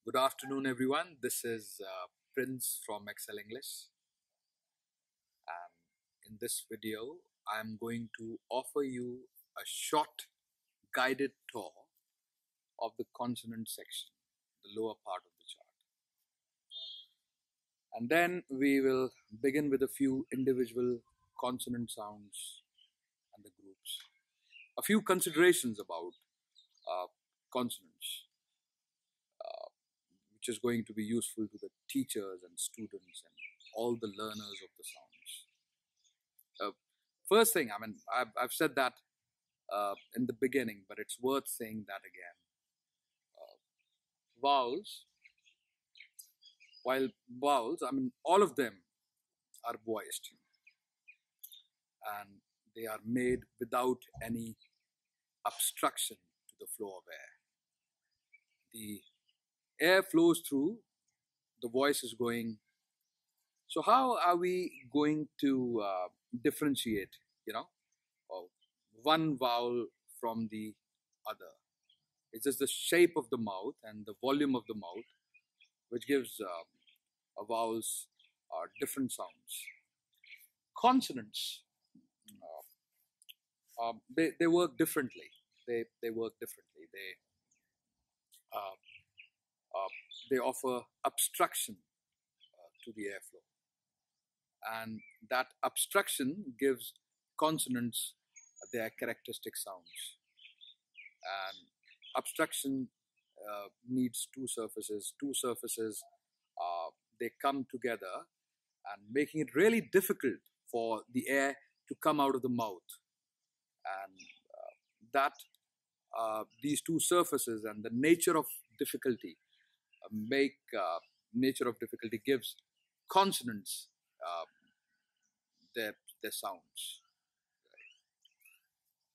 Good afternoon, everyone. This is Prince from Excel English, and in this video, I'm going to offer you a short guided tour of the consonant section, the lower part of the chart. And then we will begin with a few individual consonant sounds and the groups. A few considerations about consonants, which is going to be useful to the teachers and students and all the learners of the sounds. First thing, I've said that in the beginning, but it's worth saying that again. Vowels, while vowels, all of them are voiced, and they are made without any obstruction to the flow of air. The air flows through, the voice is going. So how are we going to differentiate, one vowel from the other? It's just the shape of the mouth and the volume of the mouth which gives vowels different sounds. Consonants, they work differently. They work differently. They offer obstruction to the airflow, and that obstruction gives consonants their characteristic sounds. And obstruction needs two surfaces. They come together and making it really difficult for the air to come out of the mouth. And these two surfaces and the nature of difficulty gives consonants their sounds.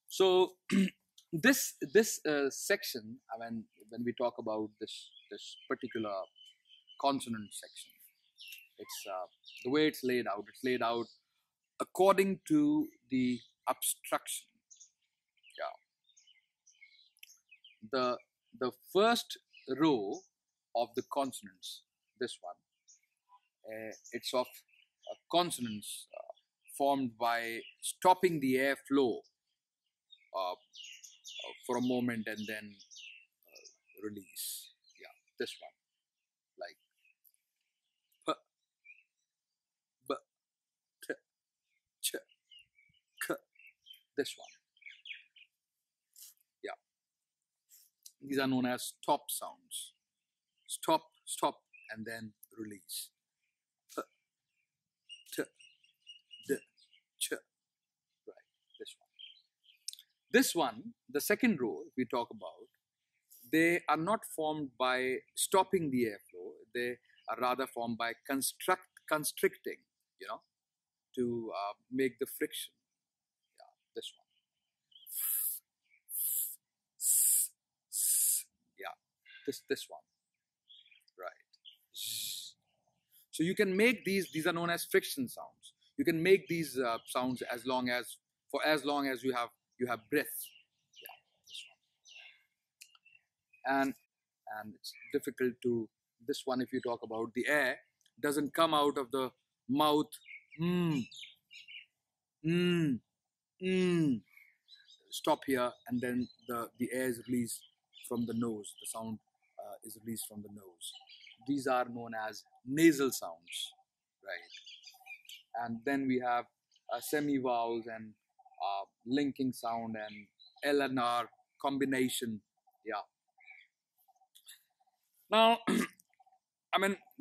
So this section, when we talk about this particular consonant section, it's the way it's laid out. It's laid out according to the obstruction. Yeah. The first row of the consonants, this one, it's of consonants formed by stopping the airflow for a moment and then release. Yeah, this one, like p, b, t, ch, k. This one. Yeah, these are known as stop sounds. Stop, and then release. P, t, d, ch. Right, this one. This one, the second row we talk about, they are not formed by stopping the airflow. They are rather formed by constricting, to make the friction. Yeah, this one. Yeah, this one. Right. So you can make these are known as friction sounds. You can make these sounds for as long as you have breath. Yeah, this one. And it's difficult to, this one, if you talk about, the air doesn't come out of the mouth. Stop here, and then the air is released from the nose. The sound is released from the nose. These are known as nasal sounds, right? And then we have semi-vowels and linking sound and L and R combination. Yeah. Now,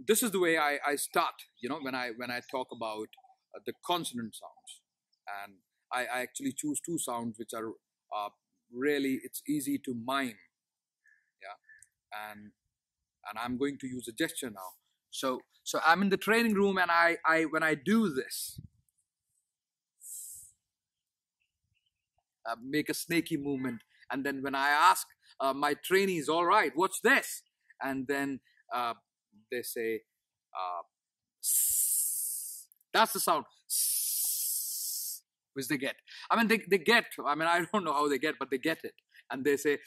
this is the way I start, when I talk about the consonant sounds. And I actually choose two sounds which are really, it's easy to mime. Yeah. And I'm going to use a gesture now. So I'm in the training room, and when I do this, make a snaky movement, and then when I ask my trainees, all right, what's this? And then they say, that's the sound which they get. They get, I don't know how they get, but they get it. And they say,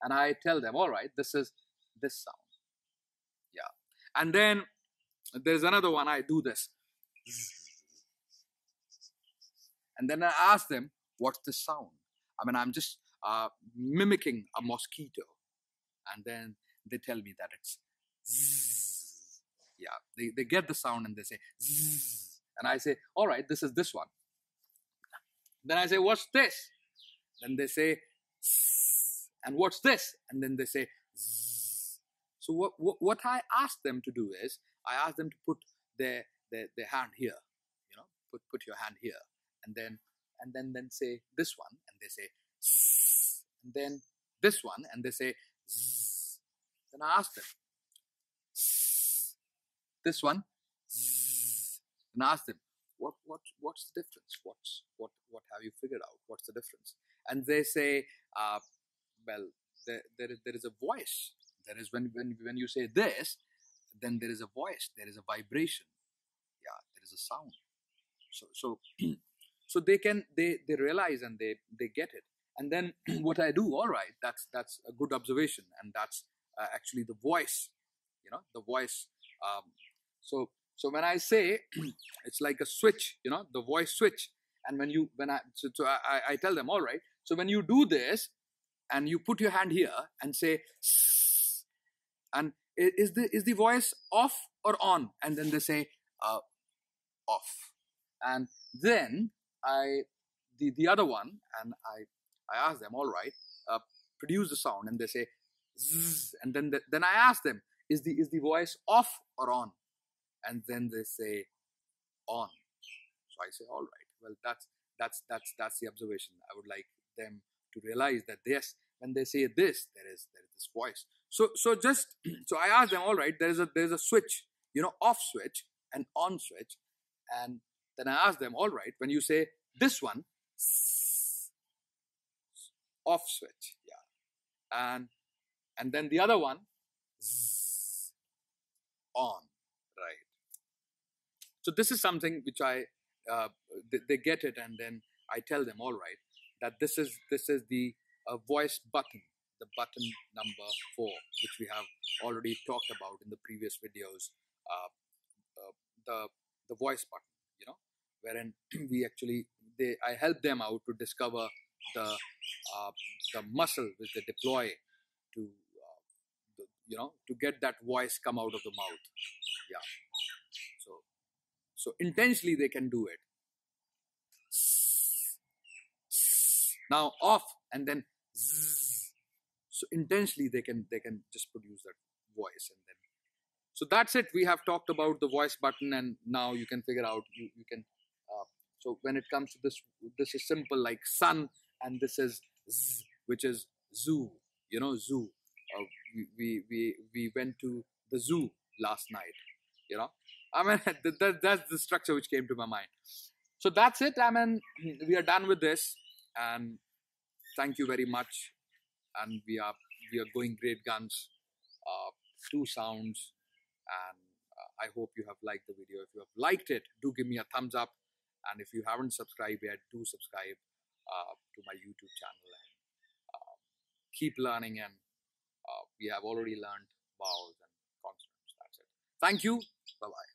and I tell them, all right, this is this sound. Yeah. And then there's another one, I do this. And then I ask them, what's this sound? I mean, I'm just mimicking a mosquito. And then they tell me that it's zzz. Yeah, they get the sound and they say zzz. And I say, all right, this is this one. Then I say, what's this? Then they say zzz. And what's this? And then they say zzz. So what I ask them to do is, I ask them to put their hand here, you know, put your hand here, and then say this one, and they say zzz. And then this one, and they say zzz. Then I ask them zzz. This one zzz. And I ask them, what's the difference? What have you figured out? What's the difference? And they say, well, there is a voice. There is when you say this, then there is a voice. There is a vibration. Yeah, there is a sound. So so they realize and they get it. And then what I do, all right, that's a good observation, and that's actually the voice. You know, the voice. So when I say, it's like a switch. You know, the voice switch. And I tell them, all right. So when you do this, and you put your hand here and say, sss, and is the voice off or on? And then they say off. And then the other one, and I ask them, all right, produce the sound, and they say zzz. And then I ask them, is the voice off or on? And then they say on. So I say, all right, well, that's the observation. I would like them to realize that yes, when they say this, there is this voice. So I ask them, all right, there's a switch, you know, off switch and on switch. And then I ask them, all right, when you say this one, off switch, yeah, and then the other one, on, right? So this is something which they get it, and then I tell them, all right, that this is the voice button, the button number 4, which we have already talked about in the previous videos. The voice button, you know, wherein I help them out to discover the muscle which they deploy to to get that voice come out of the mouth. Yeah. So intensely they can do it. Now off, and then zzz. So intensely they can just produce that voice. And then so that's it. We have talked about the voice button, and now you can figure out you can so when it comes to this is simple, like sun, and this is z, which is zoo, you know, zoo. We went to the zoo last night, you know. I mean, that's the structure which came to my mind. So that's it. I mean, we are done with this, and thank you very much. And we are going great guns. 2 sounds, and I hope you have liked the video. If you have liked it, do give me a thumbs up. And if you haven't subscribed yet, do subscribe to my YouTube channel, and keep learning. And we have already learned vowels and consonants. That's it. Thank you. Bye-bye.